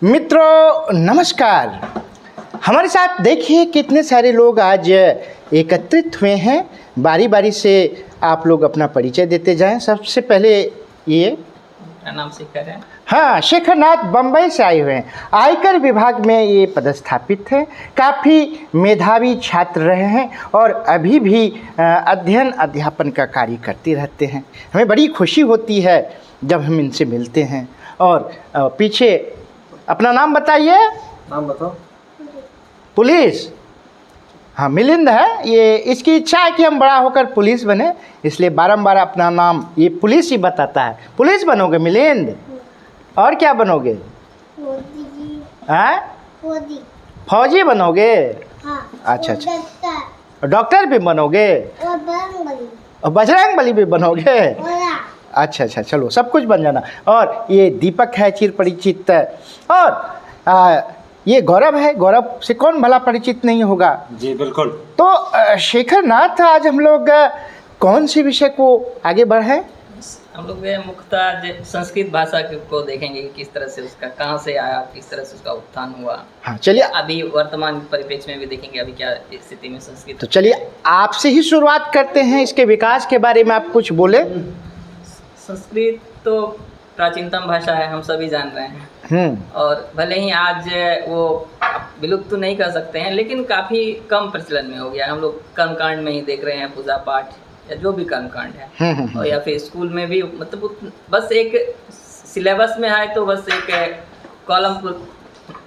मित्रों नमस्कार। हमारे साथ देखिए कितने सारे लोग आज एकत्रित हुए हैं। बारी बारी से आप लोग अपना परिचय देते जाएं। सबसे पहले ये मेरा नाम शेखर है। हाँ, शेखर नाथ बम्बई से आए हुए हैं। आयकर विभाग में ये पदस्थापित है। काफ़ी मेधावी छात्र रहे हैं और अभी भी अध्ययन अध्यापन का कार्य करते रहते हैं। हमें बड़ी खुशी होती है जब हम इनसे मिलते हैं। और पीछे अपना नाम बताइए। नाम बताओ। पुलिस। हाँ, मिलिंद है। ये इसकी इच्छा है कि हम बड़ा होकर पुलिस बने, इसलिए बारंबार अपना नाम ये पुलिस ही बताता है। पुलिस बनोगे मिलिंद? और क्या बनोगे? फौजी। फौजी बनोगे? हाँ। अच्छा अच्छा। डॉक्टर भी बनोगे? और बजरंग बली भी बनोगे? अच्छा अच्छा, चलो सब कुछ बन जाना। और ये दीपक है चिर परिचित। और ये गौरव है। गौरव से कौन भला परिचित नहीं होगा? जी बिल्कुल। तो शेखर नाथ, आज हम लोग कौन से विषय को आगे बढ़ाएं? हम लोग मुख्यतः आज संस्कृत भाषा को देखेंगे कि किस तरह से उसका कहाँ से आया, किस तरह से उसका उत्थान हुआ। हाँ चलिए, अभी वर्तमान परिप्रेक्ष्य में भी देखेंगे अभी क्या स्थिति में संस्कृत। तो चलिए आपसे ही शुरुआत करते हैं। इसके विकास के बारे में आप कुछ बोले। संस्कृत तो प्राचीनतम भाषा है, हम सभी जान रहे हैं। और भले ही आज वो विलुप्त तो नहीं कर सकते हैं, लेकिन काफ़ी कम प्रचलन में हो गया। हम लोग कर्मकांड में ही देख रहे हैं, पूजा पाठ या जो भी कर्मकांड है, और या फिर स्कूल में भी, मतलब बस एक सिलेबस में है तो बस एक कॉलम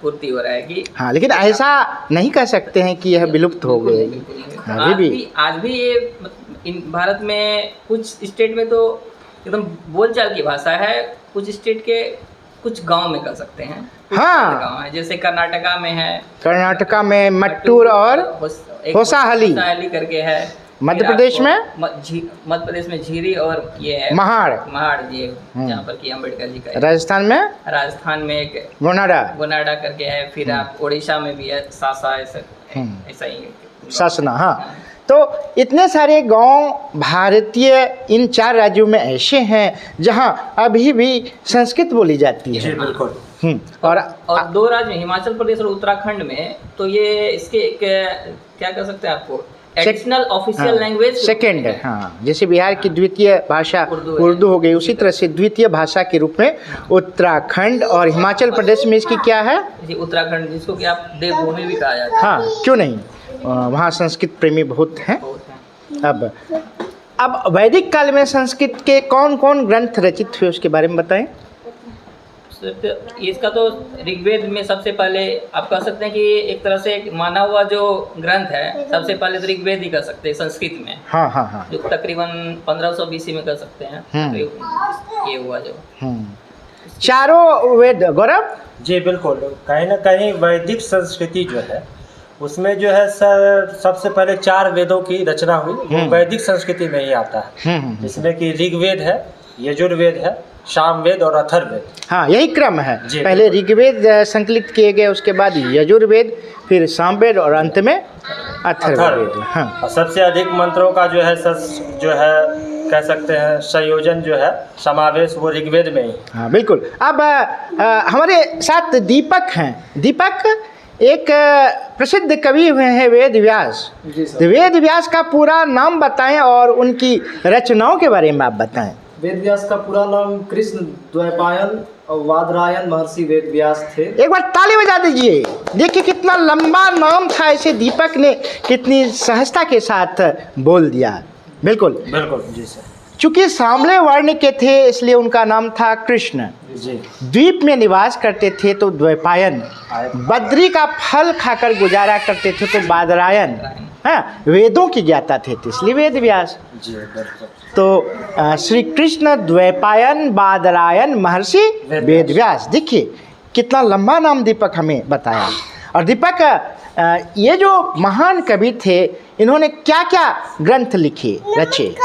पूर्ति हो रहा है कि हाँ, लेकिन ऐसा नहीं कह सकते हैं कि यह विलुप्त हो गए। आज भी ये इन भारत में कुछ स्टेट में तो एकदम बोलचाल की भाषा है, कुछ स्टेट के कुछ गांव में कर सकते हैं। हाँ, गांव है जैसे कर्नाटका में है। कर्नाटका में मट्टूर और होसाहली करके है। मध्य प्रदेश में मध्य प्रदेश में झीरी और ये है महाड़ जी, जहाँ पर कि अम्बेडकर जी का। राजस्थान में एक गोनाडा करके है। फिर आप उड़ीसा में भी है सासा, ऐसा ही सासना। हाँ, तो इतने सारे गांव भारतीय इन 4 राज्यों में ऐसे हैं जहां अभी भी संस्कृत बोली जाती है। बिल्कुल। और 2 राज्य हिमाचल प्रदेश और उत्तराखंड में तो ये इसके एक क्या कह सकते हैं आपको, एडिशनल ऑफिशियल लैंग्वेज सेकेंड है। हाँ, जैसे बिहार की द्वितीय भाषा उर्दू हो गई, उसी तरह से द्वितीय भाषा के रूप में उत्तराखंड और हिमाचल प्रदेश में इसकी क्या है? उत्तराखंड, जिसको कि आप देवभूमि भी कहा जाता है। हाँ, क्यों नहीं, वहाँ संस्कृत प्रेमी बहुत हैं। अब वैदिक काल में संस्कृत के कौन कौन ग्रंथ रचित हुए उसके बारे में बताएं। इसका तो ऋग्वेद में सबसे पहले आप कह सकते हैं कि एक तरह से माना हुआ जो ग्रंथ है, सबसे पहले तो ऋग्वेद ही कर सकते हैं संस्कृत में। हाँ हाँ हाँ, जो तकरीबन 1500 BC में कर सकते हैं। ये हुआ जो चारों वेद। गौरव जी बिल्कुल। कहीं ना कहीं वैदिक संस्कृति जो है उसमें जो है सबसे पहले 4 वेदों की रचना हुई, वो वैदिक संस्कृति में ही आता है। जिसमें कि ऋग्वेद है, यजुर्वेद है, सामवेद और अथर्ववेद। हाँ, यही क्रम है। पहले ऋग्वेद संकलित किए गए, उसके बाद यजुर्वेद, फिर सामवेद और अंत में अथर्ववेद। हाँ, और सबसे अधिक मंत्रों का जो है कह सकते हैं संयोजन जो है, समावेश, वो ऋग्वेद में ही। हाँ बिल्कुल। अब हमारे साथ दीपक हैं। दीपक एक प्रसिद्ध कवि हुए हैं वेद व्यास। वेद व्यास का पूरा नाम बताएं और उनकी रचनाओं के बारे में आप बताएं। वेद व्यास का पूरा नाम कृष्ण द्वैपायन और वादरायन महर्षि वेद व्यास थे। एक बार ताली बजा दीजिए। देखिए कितना लंबा नाम था, इसे दीपक ने कितनी सहजता के साथ बोल दिया। बिल्कुल बिल्कुल जी सर। चूंकि सांवले वर्ण के थे इसलिए उनका नाम था कृष्ण। द्वीप में निवास करते थे तो द्वैपायन। बद्री का फल खाकर गुजारा करते थे तो बादरायन। हाँ, वेदों की ज्ञाता थे तो इसलिए वेद व्यास। तो श्री कृष्ण द्वैपायन बादरायन महर्षि वेद व्यास। देखिए कितना लंबा नाम दीपक हमें बताया। और दीपक, ये जो महान कवि थे इन्होंने क्या क्या ग्रंथ लिखे रचे?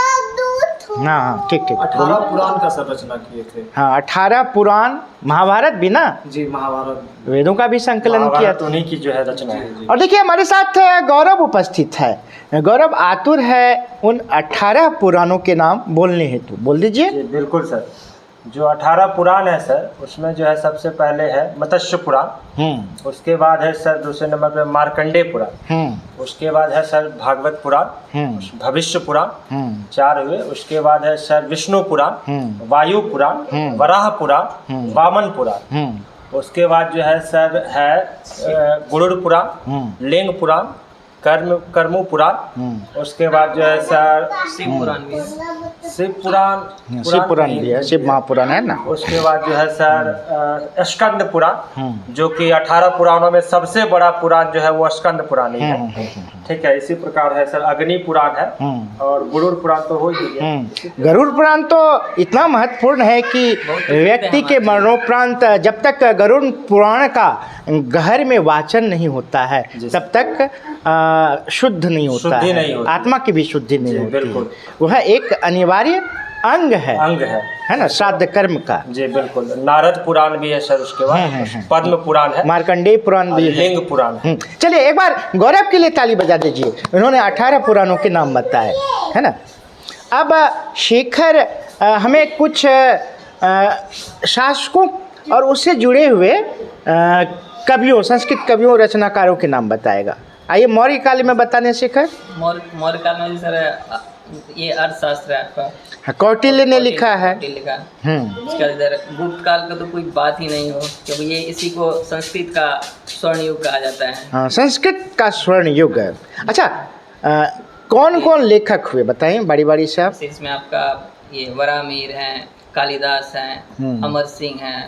हाँ ठीक ठीक। 18 पुराण का संरचना किए थे। हाँ, 18 पुराण, महाभारत भी ना? जी, महाभारत, वेदों का भी संकलन किया था। उन्हीं की जो है रचना है। और देखिए हमारे साथ गौरव उपस्थित है। गौरव आतुर है उन 18 पुराणों के नाम बोलने हेतु। बोल दीजिए। बिल्कुल सर। जो 18 पुराण है सर, उसमें जो है सबसे पहले है मत्स्य पुराण, उसके बाद है सर दूसरे नंबर पे मार्कंडेय पुराण, उसके बाद है सर भागवत पुराण, भविष्य पुराण, 4 हुए। उसके बाद है सर विष्णु पुराण, वायु पुराण, वराह पुराण, वामन पुराण। उसके बाद जो है सर है गरुड़ पुराण, लिंग पुराण, कर्मु पुराण। उसके बाद जो है सर शिव पुराण भी है। शिव पुराण भी है, शिव महापुराण है ना। उसके बाद जो है सर स्कंद पुराण, जो कि 18 पुराणों में सबसे बड़ा पुराण जो है वो स्कंद पुराण ही है। ठीक है, इसी प्रकार है सर अग्नि पुराण है, और गरुड़ पुराण तो हो ही गया। गरुड़ पुराण तो इतना महत्वपूर्ण है कि व्यक्ति के मरणोपरांत जब तक गरुड़ पुराण का गहर में वाचन नहीं होता है तब तक शुद्ध नहीं होता है, आत्मा की भी शुद्धि नहीं होती। बिल्कुल, वह एक अनिवार्य अंग है ना श्राद्ध कर्म का। जी बिल्कुल। नारद पुराण भी है सर, उसके बाद पद्म पुराण है, मार्कंडेय पुराण भी है, लिंग पुराण है। चलिए एक बार गौरव के लिए ताली बजा दीजिए, उन्होंने 18 पुराणों के नाम बताए है ना। अब शेखर हमें कुछ शासकों और उससे जुड़े हुए कवियों, संस्कृत कवियों, रचनाकारों के नाम बताएगा। आइए मौर्य काल में बताने शेखर। मौर्य काल में सर ये अर्थशास्त्र है आपका, कौटिल्य ने लिखा है। इसका इधर गुप्त काल का तो कोई बात ही नहीं हो, क्योंकि ये इसी को संस्कृत का स्वर्ण युग कहा जाता है। हाँ, संस्कृत का स्वर्ण युग है। अच्छा, कौन कौन लेखक हुए बताएं बारी बारी से आप। इसमें आपका ये वरामीर हैं, कालिदास हैं, अमर सिंह हैं,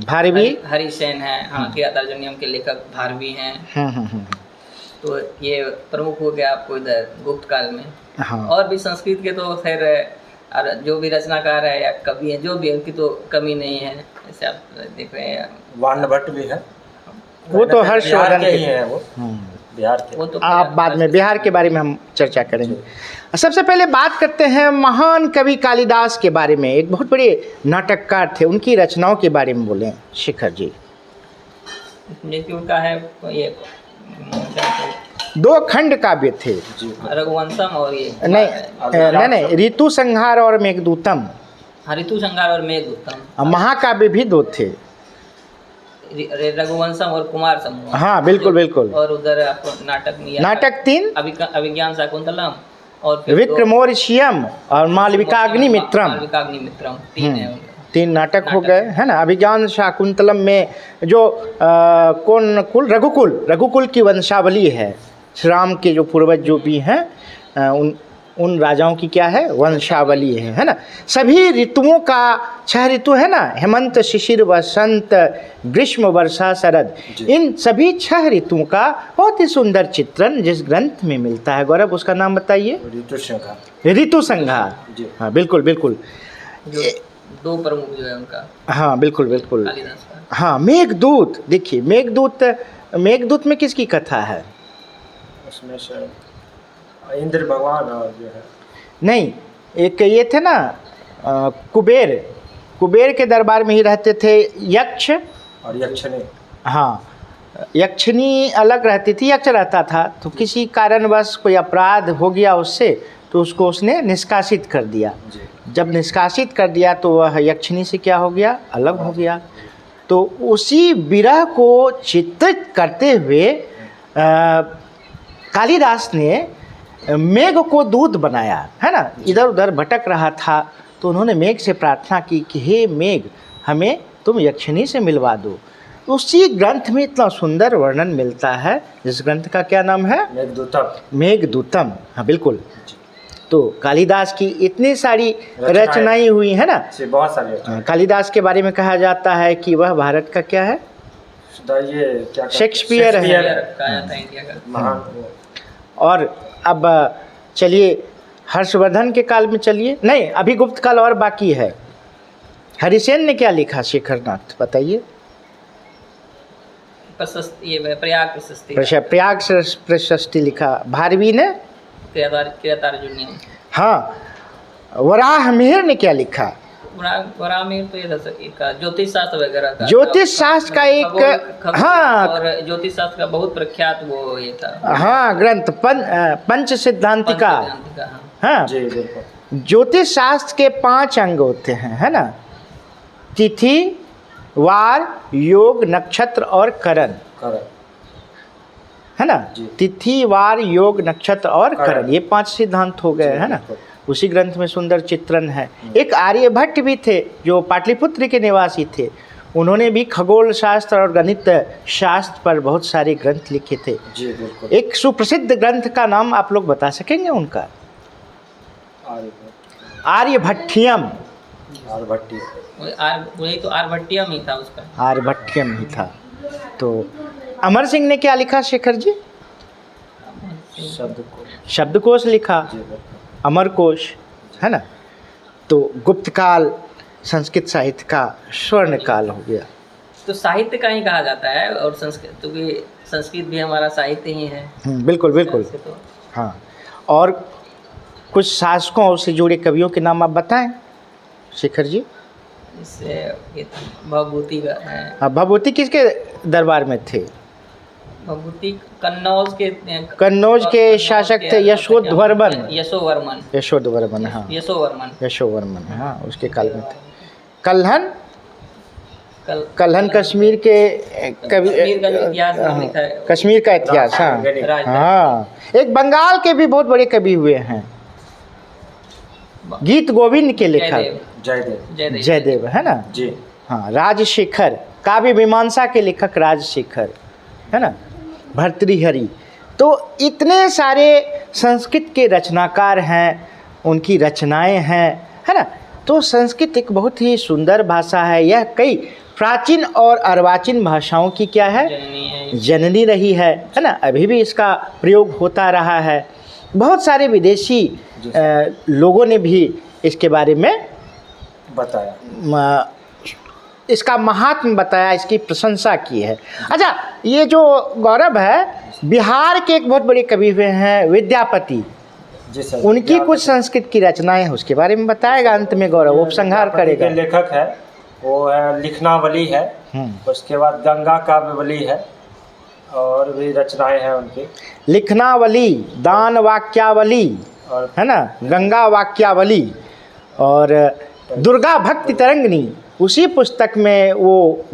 भारवी, हरिसेन हैं, हाँ किरातार्जुनीयम के लेखक भारवी हैं। तो ये प्रमुख हो गया आपको इधर गुप्त काल में। हाँ। और भी संस्कृत के तो खैर जो भी रचनाकार है या कवि है जो भी है उनकी तो कमी नहीं है, जैसे आप देख रहे हैं वार्णभट्ट भी है, वो तो हर्षवर्धन के ही है, वो बिहार के। वो तो आप बाद में बिहार के बारे में हम चर्चा करेंगे। सबसे पहले बात करते हैं महान कवि कालिदास के बारे में। एक बहुत बड़े नाटककार थे, उनकी रचनाओं के बारे में बोलें शेखर जी। जैसे उनका है ये 2 खंड काव्य थे, रघुवंशम और ये नहीं ऋतु संहार और मेघदूतम। ऋतु संहार और मेघदूतम। महाकाव्य भी 2 थे, रघुवंशम और कुमार समूह। हाँ बिल्कुल बिल्कुल। और उधर आपको नाटक 3 अभिज्ञान शाकुंतलम और विक्रमोर्वशीयम और मालविकाग्निमित्रम। 3 नाटक हो गए है ना। अभिज्ञान शाकुंतलम में जो कौन कुल, रघुकुल की वंशावली है, श्री राम के जो पूर्वज जो भी हैं उन राजाओं की क्या है वंशावली है ना। सभी ऋतुओं का 6 ऋतु है ना, हेमंत शिशिर वसंत ग्रीष्म वर्षा शरद, इन सभी 6 ऋतुओं का बहुत ही सुंदर चित्रण जिस ग्रंथ में मिलता है। गौरव उसका नाम बताइए। ऋतु संहार। हाँ बिल्कुल बिल्कुल। 2 प्रमुख जो है उनका। हाँ बिल्कुल बिल्कुल। कालिदास का। हाँ, मेघदूत। देखिए मेघदूत में किसकी कथा है? उसमें से इंद्र भगवान और जो है नहीं, एक ये थे ना कुबेर के दरबार में ही रहते थे यक्ष और यक्षिणी। हाँ, यक्षिणी अलग रहती थी, यक्ष रहता था। तो किसी कारणवश कोई अपराध हो गया उससे, तो उसको उसने निष्कासित कर दिया। जब निष्कासित कर दिया तो वह यक्षिणी से क्या हो गया, अलग हो गया। तो उसी विरह को चित्रित करते हुए कालिदास ने मेघ को दूत बनाया है ना। इधर उधर भटक रहा था तो उन्होंने मेघ से प्रार्थना की कि हे मेघ, हमें तुम यक्षिणी से मिलवा दो। उसी ग्रंथ में इतना सुंदर वर्णन मिलता है, जिस ग्रंथ का क्या नाम है? मेघदूतम। हाँ बिल्कुल। तो कालिदास की इतनी सारी रचनाएं हुई है ना, बहुत सारी। कालिदास के बारे में कहा जाता है कि वह भारत का क्या है, शेक्सपियर है। और अब चलिए हर्षवर्धन के काल में चलिए, नहीं अभी गुप्त काल और बाकी है। हरिसेन ने क्या लिखा शेखरनाथ बताइए। प्रयाग प्रशस्ति लिखा। भारवी ने किरातार्जुनीयम। हाँ, वराहमिहिर ने क्या लिखा? वराहमिहिर तो ये ज्योतिष शास्त्र वगैरह का, ज्योतिष शास्त्र का एक हाँ, और ज्योतिष शास्त्र का बहुत प्रख्यात वो ये था हाँ ग्रंथ पंच सिद्धांतिका। हाँ, ज्योतिष शास्त्र के 5 अंग होते हैं है ना। तिथि, वार, योग, नक्षत्र और करण, है ना। जी। तिथि, वार, योग, नक्षत्र और करण, ये 5 सिद्धांत हो गए, जी, है ना। बिल्कुल। उसी ग्रंथ में सुंदर चित्रण है। एक आर्यभट्ट भी थे जो पाटलिपुत्र के निवासी थे, उन्होंने भी खगोल शास्त्र और गणित शास्त्र पर बहुत सारे ग्रंथ लिखे थे। जी बिल्कुल। एक सुप्रसिद्ध ग्रंथ का नाम आप लोग बता सकेंगे उनका? आर्यभट्टियम। वही तो आर्यभट्टियम ही था उसका। आर्यभट्टियम ही था। तो अमर सिंह ने क्या लिखा शेखर जी? शब्दकोश लिखा, जी बिल्कुल। अमरकोश, है ना। तो गुप्त काल संस्कृत साहित्य का स्वर्ण काल हो गया। तो साहित्य का ही कहा जाता है, और संस्कृत, क्योंकि संस्कृत भी हमारा साहित्य ही है। बिल्कुल बिल्कुल। तो हाँ, और कुछ शासकों से जुड़े कवियों के नाम आप बताएं शेखर जी। इससे ये भभूति का है। हाँ, भभूति किसके दरबार में थे? भभूति कन्नौज के शासक थे यशोधर्मन। यशोवर्मन, हाँ, यशोवर्मन। यशोवर्मन, हाँ, उसके काल में थे। कल्हन कश्मीर के कवि, कश्मीर का जो इतिहास लिखा है, कश्मीर का इतिहास, हाँ हाँ। एक बंगाल के भी बहुत बड़े कवि हुए हैं, गीत गोविंद के लेखक जयदेव, है ना जी। हाँ, राजशेखर, काव्य मीमांसा के लेखक राजशेखर, है ना, भर्तृहरि। तो इतने सारे संस्कृत के रचनाकार हैं, उनकी रचनाएं हैं, है ना। तो संस्कृत एक बहुत ही सुंदर भाषा है। यह कई प्राचीन और अर्वाचीन भाषाओं की क्या है? जननी रही है ना। अभी भी इसका प्रयोग होता रहा है। बहुत सारे विदेशी लोगों ने भी इसके बारे में बताया, इसका महात्म्य बताया, इसकी प्रशंसा की है। अच्छा, ये जो गौरव है, बिहार के एक बहुत बड़े कवि हुए हैं विद्यापति, उनकी कुछ संस्कृत की रचनाएं हैं, उसके बारे में बताएगा अंत में गौरव, उपसंहार करेगा। लेखक है वो है लिखनावली है, उसके बाद गंगा काव्यवली है, और भी रचनाएं हैं उनकी। लिखनावली, दान वाक्यावली, है ना, गंगा वाक्यावली और दुर्गा भक्ति तरंगिनी। उसी पुस्तक में वो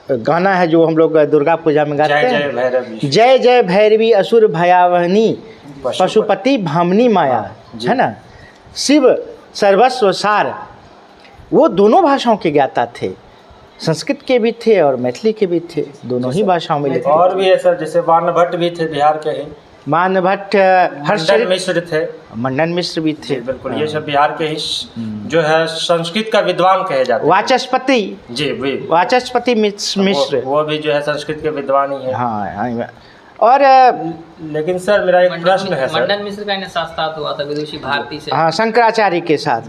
गाना है जो हम लोग दुर्गा पूजा में गाते हैं, जय जय भैरवी असुर भयावहनी पशुपति भामनी माया, है ना, शिव सर्वस्व सार। वो दोनों भाषाओं के ज्ञाता थे, संस्कृत के भी थे और मैथिली के भी थे, दोनों ही भाषाओं में लिखे। और भी है सर, जैसे वानभट्ट भी थे बिहार के ही, वानभट्ट, मंडन मिश्र थे, मंडन मिश्र भी थे, बिल्कुल। ये सब बिहार के ही जो है संस्कृत का विद्वान कहे जाते हैं। वाचस्पति जी, वाचस्पति मिश्र, वो भी जो है संस्कृत के विद्वान ही है। हाँ। और लेकिन सर मेरा एक प्रश्न है सर, मंडन मिश्र का इन्हें साक्षात हुआ था विदुषी भारती से, हाँ, शंकराचार्य के साथ।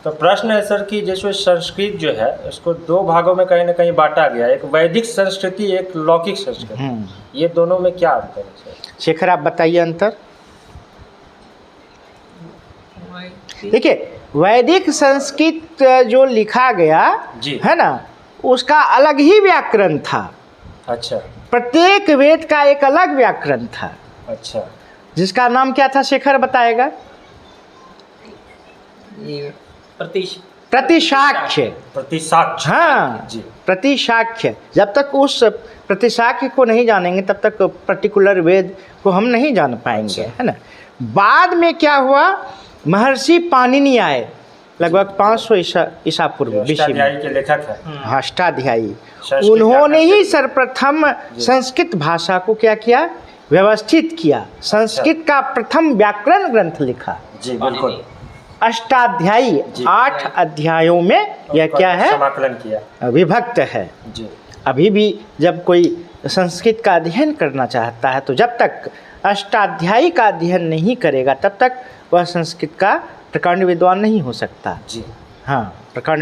तो प्रश्न है सर कि जैसे संस्कृत जो है उसको दो भागों में कहीं ना कहीं बांटा गया, एक वैदिक संस्कृति, एक लौकिक संस्कृति, ये दोनों में क्या अंतर है सर? शेखर आप बताइए अंतर। देखिए, वैदिक संस्कृत जो लिखा गया जी, है ना, उसका अलग ही व्याकरण था। अच्छा, प्रत्येक वेद का एक अलग व्याकरण था। अच्छा, जिसका नाम क्या था शेखर बताएगा? प्रतिशाख्य। प्रतिशाख्य, हाँ जी, प्रतिशाख्य। जब तक उस प्रतिशाख्य को नहीं जानेंगे तब तक पर्टिकुलर वेद को हम नहीं जान पाएंगे, है ना। बाद में क्या हुआ, महर्षि पाणिनि आए लगभग 500 ईसा पूर्व बीसी में, के लेखक है, हाँ, अष्टाध्यायी। उन्होंने ही सर्वप्रथम संस्कृत भाषा को क्या किया, व्यवस्थित किया। संस्कृत का प्रथम व्याकरण ग्रंथ लिखा। जी बिल्कुल, अष्टाध्यायी, 8 अध्यायों में यह क्या है, समाकलन किया, विभक्त है। जी। अभी भी जब कोई संस्कृत का अध्ययन करना चाहता है तो जब तक अष्टाध्यायी का अध्ययन नहीं करेगा तब तक वह संस्कृत का प्रकांड विद्वान नहीं हो सकता। जी, हाँ, प्रकांड